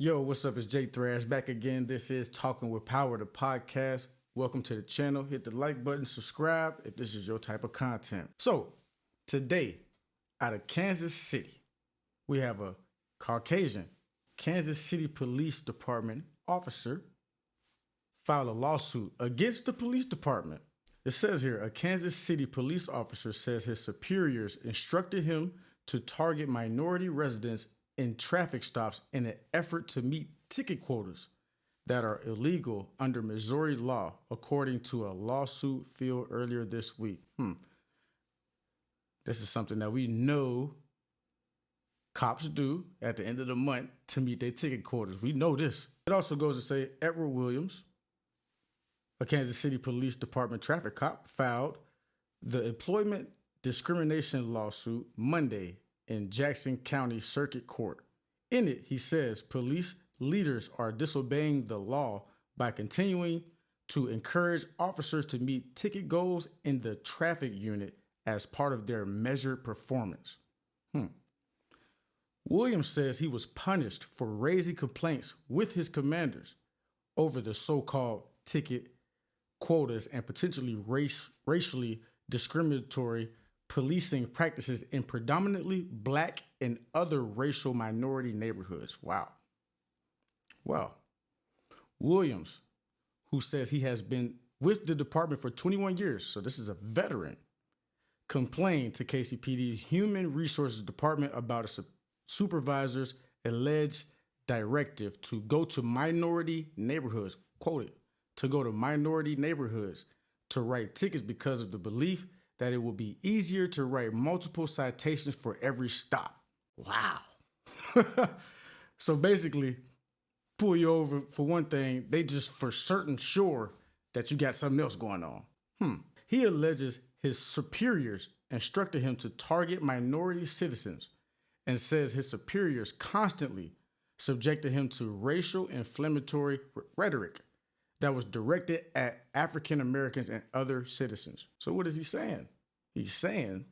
Yo, what's up? It's Jay Thrash back again. This is Talking with Power, the podcast. Welcome to the channel. Hit the like button, subscribe if this is your type of content. So, today, out of Kansas City, we have a Caucasian Kansas City Police Department officer filed a lawsuit against the police department. It says here a Kansas City police officer says his superiors instructed him to target minority residents in traffic stops in an effort to meet ticket quotas that are illegal under Missouri law, according to a lawsuit filed earlier this week. This is something that we know cops do at the end of the month to meet their ticket quotas. We know this. It also goes to say Edward Williams, a Kansas City Police Department traffic cop, filed the employment discrimination lawsuit Monday in Jackson County Circuit Court. In it, he says police leaders are disobeying the law by continuing to encourage officers to meet ticket goals in the traffic unit as part of their measured performance. Williams says he was punished for raising complaints with his commanders over the so-called ticket quotas and potentially racially discriminatory policing practices in predominantly black and other racial minority neighborhoods. Wow. Williams, who says he has been with the department for 21 years, so this is a veteran, complained to KCPD Human Resources Department about a supervisor's alleged directive to go to minority neighborhoods, quoted, to go to minority neighborhoods to write tickets because of the belief that it will be easier to write multiple citations for every stop. Wow. So basically, pull you over for one thing, they just for certain sure that you got something else going on. He alleges his superiors instructed him to target minority citizens and says his superiors constantly subjected him to racial inflammatory rhetoric that was directed at African Americans and other citizens. So what is he saying? He's saying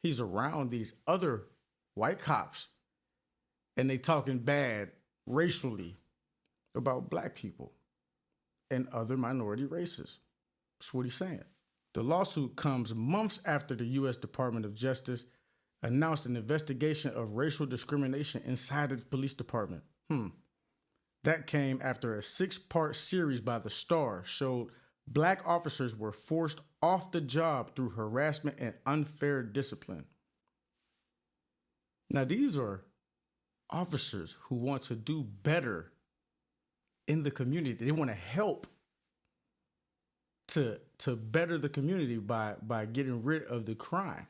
he's around these other white cops and they talking bad racially about black people and other minority races. That's what he's saying. The lawsuit comes months after the U.S. Department of Justice announced an investigation of racial discrimination inside the police department. That came after a 6-part series by The Star showed black officers were forced off the job through harassment and unfair discipline. Now, these are officers who want to do better in the community. They want to help to better the community by getting rid of the crime.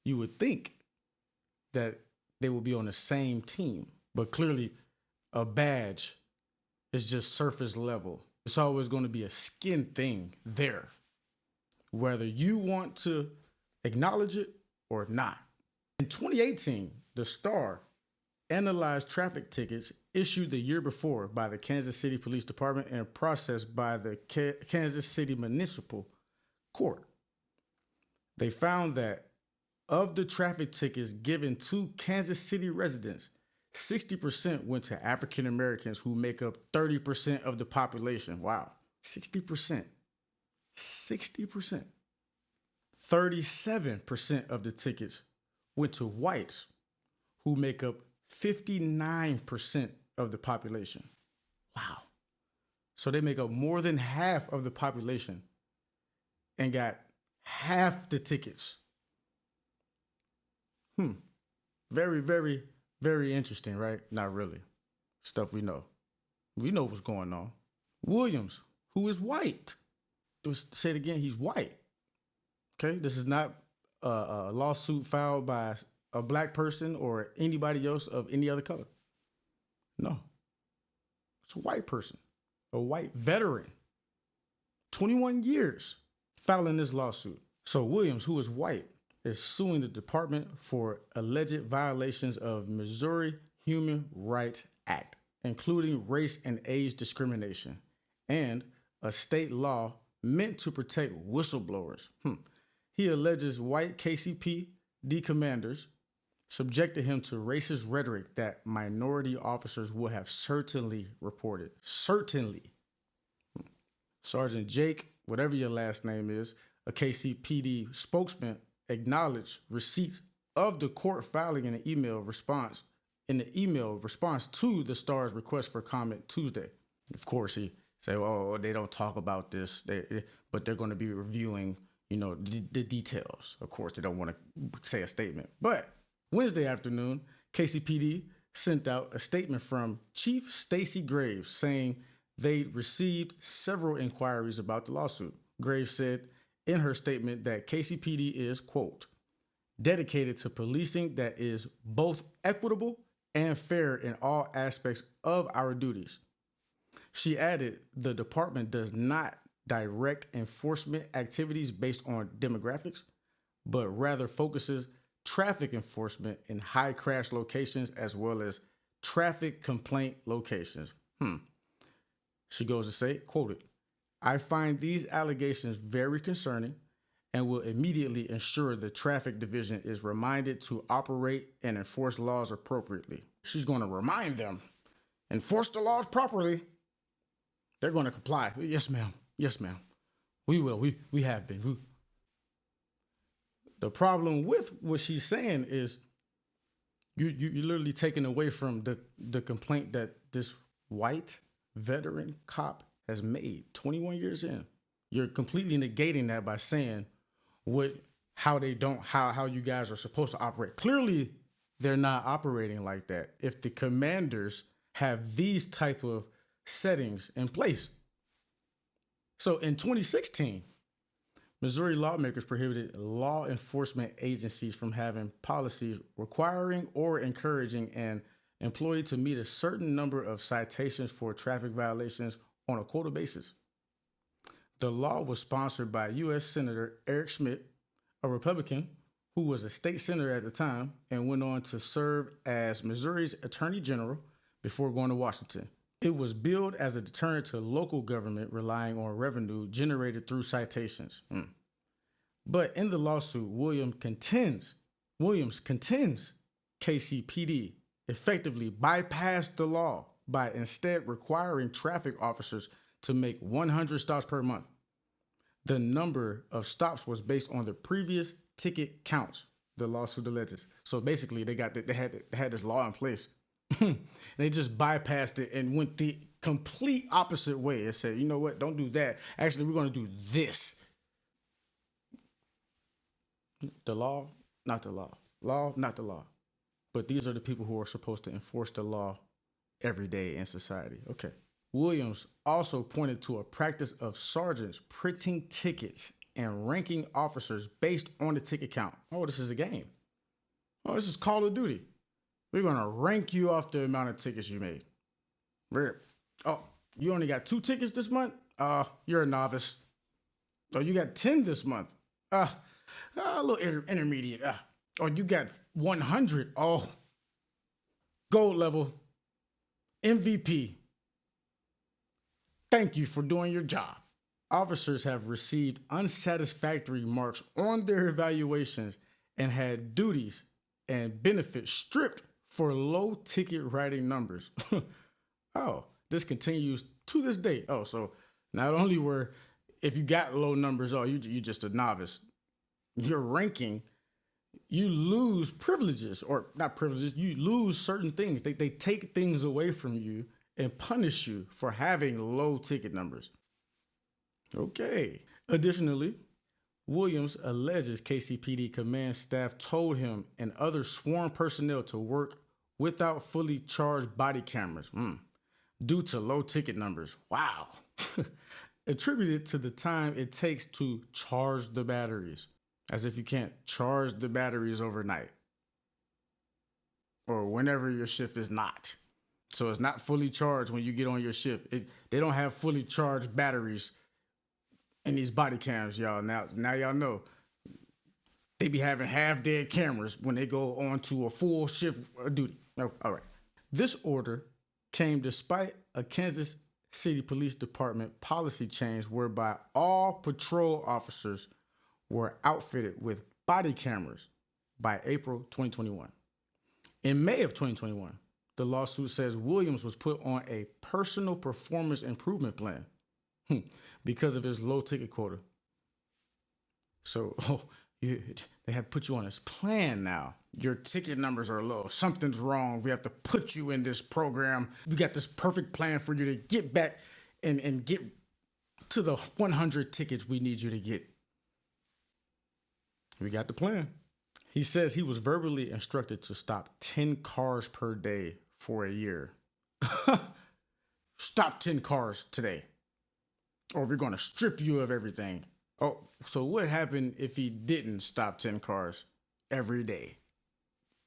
You would think that they will be on the same team, but clearly a badge is just surface level. It's always going to be a skin thing there, whether you want to acknowledge it or not. In 2018, The Star analyzed traffic tickets issued the year before by the Kansas City Police Department and processed by the Kansas City Municipal Court. They found that of the traffic tickets given to Kansas City residents, 60% went to African Americans who make up 30% of the population. Wow. 60%. 60%. 37% of the tickets went to whites who make up 59% of the population. Wow. So they make up more than half of the population and got half the tickets. Very, very, very interesting, right? Not really. Stuff we know. We know what's going on. Williams, who is white. Say it again, he's white. Okay, this is not a lawsuit filed by a black person or anybody else of any other color. No. It's a white person, a white veteran. 21 years filing this lawsuit. So Williams, who is white, is suing the department for alleged violations of Missouri Human Rights Act, including race and age discrimination, and a state law meant to protect whistleblowers. He alleges white KCPD commanders subjected him to racist rhetoric that minority officers would have certainly reported. Certainly. Sergeant Jake, whatever your last name is, a KCPD spokesman, acknowledged receipt of the court filing in an email response to the Star's request for comment Tuesday. Of course, he said, "Oh, they don't talk about this, but they're going to be reviewing, the details." Of course, they don't want to say a statement. But Wednesday afternoon, KCPD sent out a statement from Chief Stacy Graves saying they received several inquiries about the lawsuit. Graves said in her statement that KCPD is, quote, dedicated to policing that is both equitable and fair in all aspects of our duties. She added the department does not direct enforcement activities based on demographics, but rather focuses traffic enforcement in high crash locations as well as traffic complaint locations. She goes to say, quoted, I find these allegations very concerning and will immediately ensure the traffic division is reminded to operate and enforce laws appropriately. She's going to remind them, enforce the laws properly. They're going to comply. Yes, ma'am. Yes, ma'am. We will. We have been. The problem with what she's saying is you're literally taking away from the complaint that this white veteran cop has made 21 years in. You're completely negating that by saying how you guys are supposed to operate. Clearly, they're not operating like that if the commanders have these type of settings in place. So in 2016, Missouri lawmakers prohibited law enforcement agencies from having policies requiring or encouraging an employee to meet a certain number of citations for traffic violations on a quota basis. The law was sponsored by U.S. Senator Eric Schmidt, a Republican who was a state senator at the time and went on to serve as Missouri's Attorney General before going to Washington. It was billed as a deterrent to local government relying on revenue generated through citations. But in the lawsuit, Williams contends KCPD effectively bypassed the law by instead requiring traffic officers to make 100 stops per month. The number of stops was based on the previous ticket counts, the lawsuit alleges. So basically, they had this law in place. They just bypassed it and went the complete opposite way and said, you know what, don't do that. Actually, we're going to do this. The law, not the law. Law, not the law. But these are the people who are supposed to enforce the law every day in society. Okay. Williams also pointed to a practice of sergeants printing tickets and ranking officers based on the ticket count. Oh, this is a game. Oh, this is Call of Duty. We're going to rank you off the amount of tickets you made. Oh, you only got 2 tickets this month? You're a novice. Oh, you got 10 this month? A little intermediate. Oh, you got 100. Oh, gold level. MVP. Thank you for doing your job. Officers have received unsatisfactory marks on their evaluations and had duties and benefits stripped for low ticket writing numbers. Oh, this continues to this day. Oh, so not only if you got low numbers, you just a novice. Your ranking, you lose privileges, or not privileges, you lose certain things. They take things away from you and punish you for having low ticket numbers. Okay. Additionally, Williams alleges KCPD command staff told him and other sworn personnel to work without fully charged body cameras due to low ticket numbers. Wow. Attributed to the time it takes to charge the batteries, as if you can't charge the batteries overnight or whenever your shift is not. So it's not fully charged when you get on your shift. They don't have fully charged batteries in these body cams, y'all. Now y'all know. They be having half-dead cameras when they go on to a full shift duty. Oh, all right. This order came despite a Kansas City Police Department policy change whereby all patrol officers were outfitted with body cameras by April 2021. In May of 2021, the lawsuit says Williams was put on a personal performance improvement plan because of his low ticket quota. So, they have put you on this plan now. Your ticket numbers are low. Something's wrong. We have to put you in this program. We got this perfect plan for you to get back and get to the 100 tickets we need you to get. We got the plan. He says he was verbally instructed to stop 10 cars per day for a year. Stop 10 cars today, or we're going to strip you of everything. Oh, so what happened if he didn't stop 10 cars every day?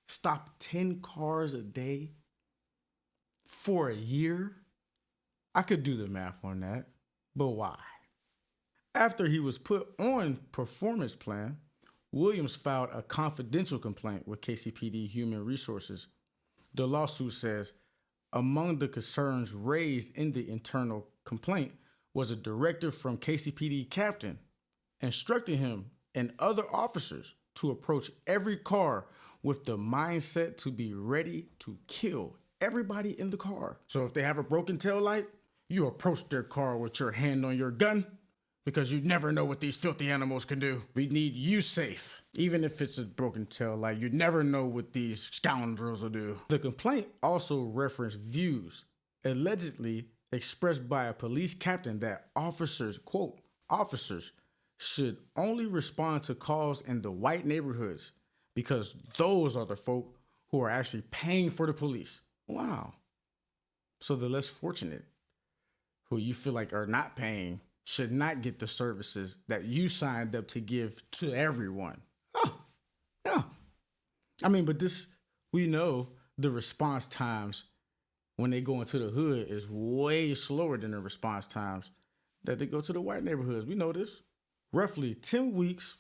Stop 10 cars a day for a year? I could do the math on that, but why? After he was put on performance plan, Williams filed a confidential complaint with KCPD Human Resources. The lawsuit says among the concerns raised in the internal complaint was a directive from KCPD captain instructing him and other officers to approach every car with the mindset to be ready to kill everybody in the car. So if they have a broken tail light, you approach their car with your hand on your gun, because you never know what these filthy animals can do. We need you safe. Even if it's a broken tail light, you never know what these scoundrels will do. The complaint also referenced views allegedly expressed by a police captain that officers, quote, officers should only respond to calls in the white neighborhoods because those are the folk who are actually paying for the police. Wow. So the less fortunate, who you feel like are not paying, should not get the services that you signed up to give to everyone. Oh, yeah. I mean, but this, we know the response times when they go into the hood is way slower than the response times that they go to the white neighborhoods. We know this. Roughly 10 weeks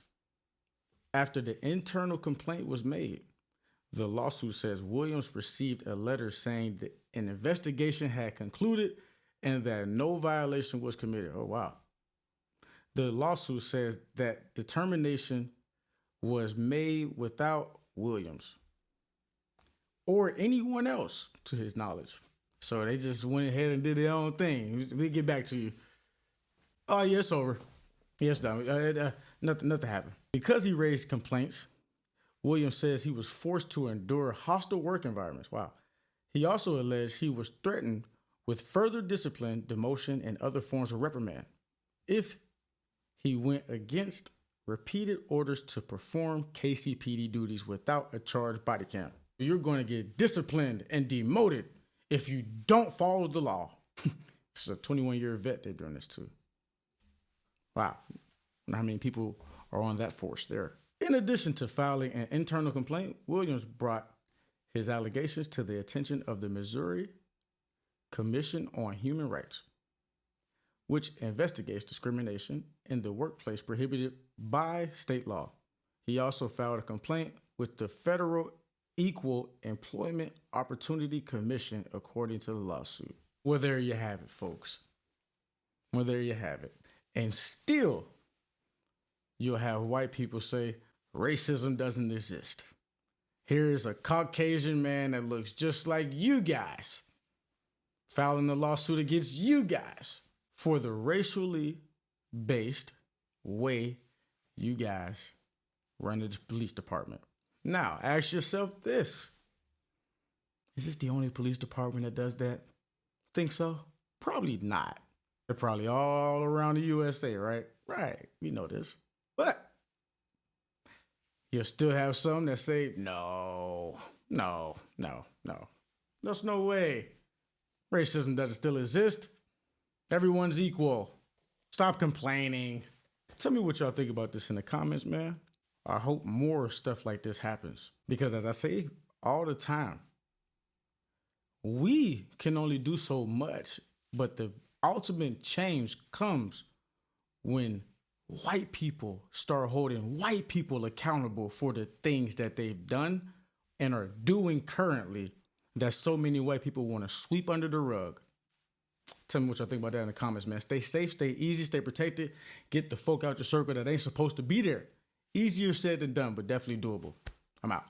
after the internal complaint was made, the lawsuit says Williams received a letter saying that an investigation had concluded and that no violation was committed. Oh, wow. The lawsuit says that determination was made without Williams or anyone else to his knowledge. So they just went ahead and did their own thing. We'll get back to you. Oh, yeah, it's over. Yes, no, nothing happened. Because he raised complaints, Williams says he was forced to endure hostile work environments. Wow. He also alleged he was threatened with further discipline, demotion, and other forms of reprimand if he went against repeated orders to perform KCPD duties without a charged body cam. You're going to get disciplined and demoted if you don't follow the law. This is a 21-year vet they're doing this to. Wow. How many people are on that force there? In addition to filing an internal complaint, Williams brought his allegations to the attention of the Missouri Commission on Human Rights, which investigates discrimination in the workplace prohibited by state law. He also filed a complaint with the Federal Equal Employment Opportunity Commission, according to the lawsuit. Well, there you have it, folks. Well, there you have it. And still, you'll have white people say racism doesn't exist. Here is a Caucasian man that looks just like you guys filing a lawsuit against you guys for the racially based way you guys run the police department. Now, ask yourself this. Is this the only police department that does that? Think so? Probably not. They're probably all around the USA, right? Right. We know this. But you'll still have some that say, no. There's no way. Racism doesn't still exist. Everyone's equal. Stop complaining. Tell me what y'all think about this in the comments, man. I hope more stuff like this happens. Because as I say all the time, we can only do so much, but the ultimate change comes when white people start holding white people accountable for the things that they've done and are doing currently that so many white people want to sweep under the rug. Tell me what y'all think about that in the comments, man. Stay safe, stay easy, stay protected. Get the folk out your circle that ain't supposed to be there. Easier said than done, but definitely doable. I'm out.